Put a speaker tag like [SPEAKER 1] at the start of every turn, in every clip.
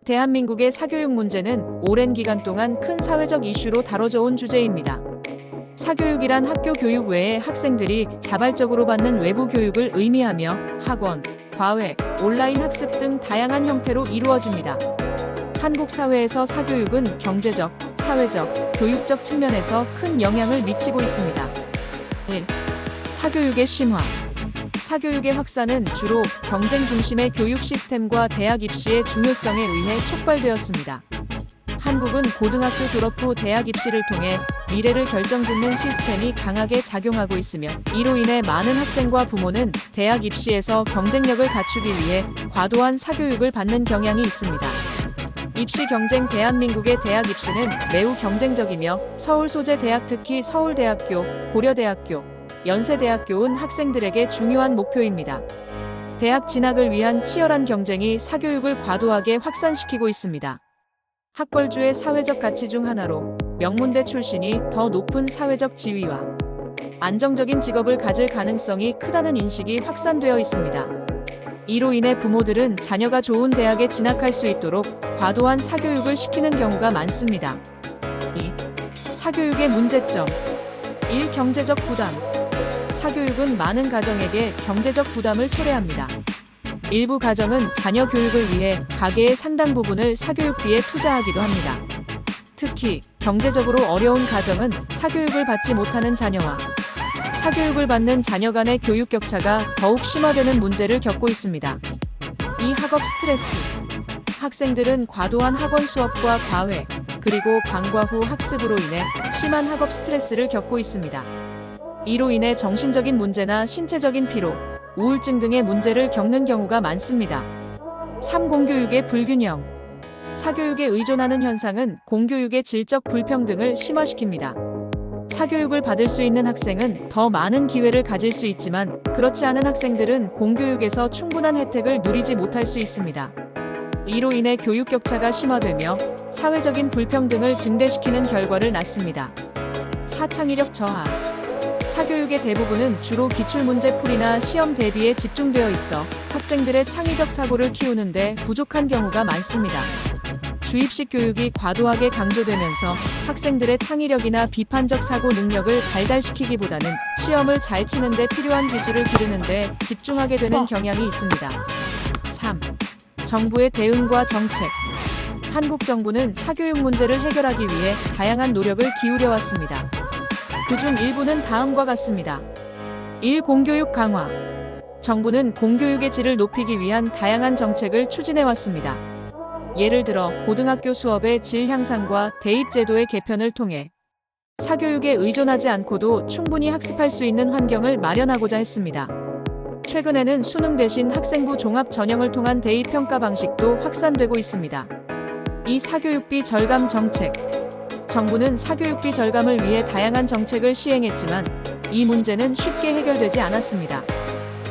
[SPEAKER 1] 대한민국의 사교육 문제는 오랜 기간 동안 큰 사회적 이슈로 다뤄져 온 주제입니다. 사교육이란 학교 교육 외에 학생들이 자발적으로 받는 외부 교육을 의미하며 학원, 과외, 온라인 학습 등 다양한 형태로 이루어집니다. 한국 사회에서 사교육은 경제적, 사회적, 교육적 측면에서 큰 영향을 미치고 있습니다. 1. 사교육의 심화. 사교육의 확산은 주로 경쟁 중심의 교육 시스템과 대학 입시의 중요성에 의해 촉발되었습니다. 한국은 고등학교 졸업 후 대학 입시를 통해 미래를 결정짓는 시스템이 강하게 작용하고 있으며 이로 인해 많은 학생과 부모는 대학 입시에서 경쟁력을 갖추기 위해 과도한 사교육을 받는 경향이 있습니다. 입시 경쟁. 대한민국의 대학 입시는 매우 경쟁적이며 서울 소재 대학, 특히 서울대학교, 고려대학교, 연세대학교는 학생들에게 중요한 목표입니다. 대학 진학을 위한 치열한 경쟁이 사교육을 과도하게 확산시키고 있습니다. 학벌주의 사회적 가치 중 하나로 명문대 출신이 더 높은 사회적 지위와 안정적인 직업을 가질 가능성이 크다는 인식이 확산되어 있습니다. 이로 인해 부모들은 자녀가 좋은 대학에 진학할 수 있도록 과도한 사교육을 시키는 경우가 많습니다. 2. 사교육의 문제점. 1. 경제적 부담. 사교육은 많은 가정에게 경제적 부담을 초래합니다. 일부 가정은 자녀 교육을 위해 가계의 상당 부분을 사교육비에 투자하기도 합니다. 특히 경제적으로 어려운 가정은 사교육을 받지 못하는 자녀와 사교육을 받는 자녀 간의 교육 격차가 더욱 심화되는 문제를 겪고 있습니다. 2. 학업 스트레스. 학생들은 과도한 학원 수업과 과외, 그리고 방과 후 학습으로 인해 심한 학업 스트레스를 겪고 있습니다. 이로 인해 정신적인 문제나 신체적인 피로, 우울증 등의 문제를 겪는 경우가 많습니다. 3. 공교육의 불균형. 사교육에 의존하는 현상은 공교육의 질적 불평등을 심화시킵니다. 사교육을 받을 수 있는 학생은 더 많은 기회를 가질 수 있지만 그렇지 않은 학생들은 공교육에서 충분한 혜택을 누리지 못할 수 있습니다. 이로 인해 교육 격차가 심화되며 사회적인 불평등을 증대시키는 결과를 낳습니다. 4. 창의력 저하. 사교육의 대부분은 주로 기출문제풀이나 시험 대비에 집중되어 있어 학생들의 창의적 사고를 키우는데 부족한 경우가 많습니다. 주입식 교육이 과도하게 강조되면서 학생들의 창의력이나 비판적 사고 능력을 발달시키기보다는 시험을 잘 치는 데 필요한 기술을 기르는 데 집중하게 되는 경향이 있습니다. 3. 정부의 대응과 정책. 한국 정부는 사교육 문제를 해결하기 위해 다양한 노력을 기울여왔습니다. 그중 일부는 다음과 같습니다. 1. 공교육 강화. 정부는 공교육의 질을 높이기 위한 다양한 정책을 추진해왔습니다. 예를 들어 고등학교 수업의 질 향상과 대입 제도의 개편을 통해 사교육에 의존하지 않고도 충분히 학습할 수 있는 환경을 마련하고자 했습니다. 최근에는 수능 대신 학생부 종합 전형을 통한 대입 평가 방식도 확산되고 있습니다. 2. 사교육비 절감 정책. 정부는 사교육비 절감을 위해 다양한 정책을 시행했지만 이 문제는 쉽게 해결되지 않았습니다.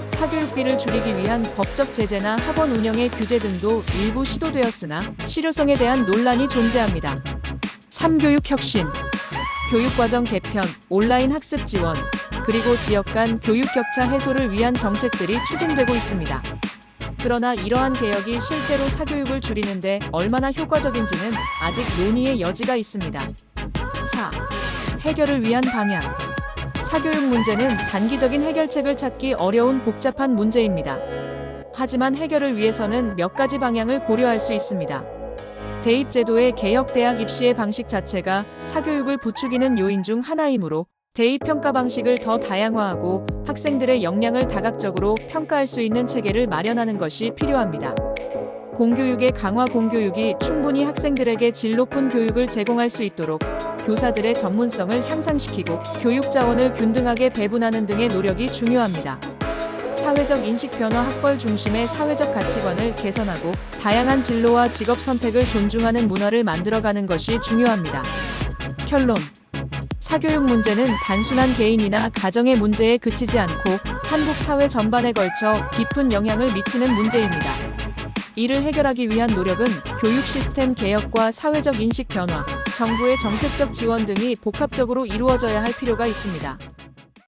[SPEAKER 1] 사교육비를 줄이기 위한 법적 제재나 학원 운영의 규제 등도 일부 시도되었으나 실효성에 대한 논란이 존재합니다. 3. 교육 혁신. 교육과정 개편, 온라인 학습 지원, 그리고 지역 간 교육 격차 해소를 위한 정책들이 추진되고 있습니다. 그러나 이러한 개혁이 실제로 사교육을 줄이는데 얼마나 효과적인지는 아직 논의의 여지가 있습니다. 4. 해결을 위한 방향. 사교육 문제는 단기적인 해결책을 찾기 어려운 복잡한 문제입니다. 하지만 해결을 위해서는 몇 가지 방향을 고려할 수 있습니다. 대입제도의 개혁. 대학 입시의 방식 자체가 사교육을 부추기는 요인 중 하나이므로 대입 평가 방식을 더 다양화하고 학생들의 역량을 다각적으로 평가할 수 있는 체계를 마련하는 것이 필요합니다. 공교육의 강화. 공교육이 충분히 학생들에게 질 높은 교육을 제공할 수 있도록 교사들의 전문성을 향상시키고 교육 자원을 균등하게 배분하는 등의 노력이 중요합니다. 사회적 인식 변화. 학벌 중심의 사회적 가치관을 개선하고 다양한 진로와 직업 선택을 존중하는 문화를 만들어가는 것이 중요합니다. 결론. 사교육 문제는 단순한 개인이나 가정의 문제에 그치지 않고 한국 사회 전반에 걸쳐 깊은 영향을 미치는 문제입니다. 이를 해결하기 위한 노력은 교육 시스템 개혁과 사회적 인식 변화, 정부의 정책적 지원 등이 복합적으로 이루어져야 할 필요가 있습니다.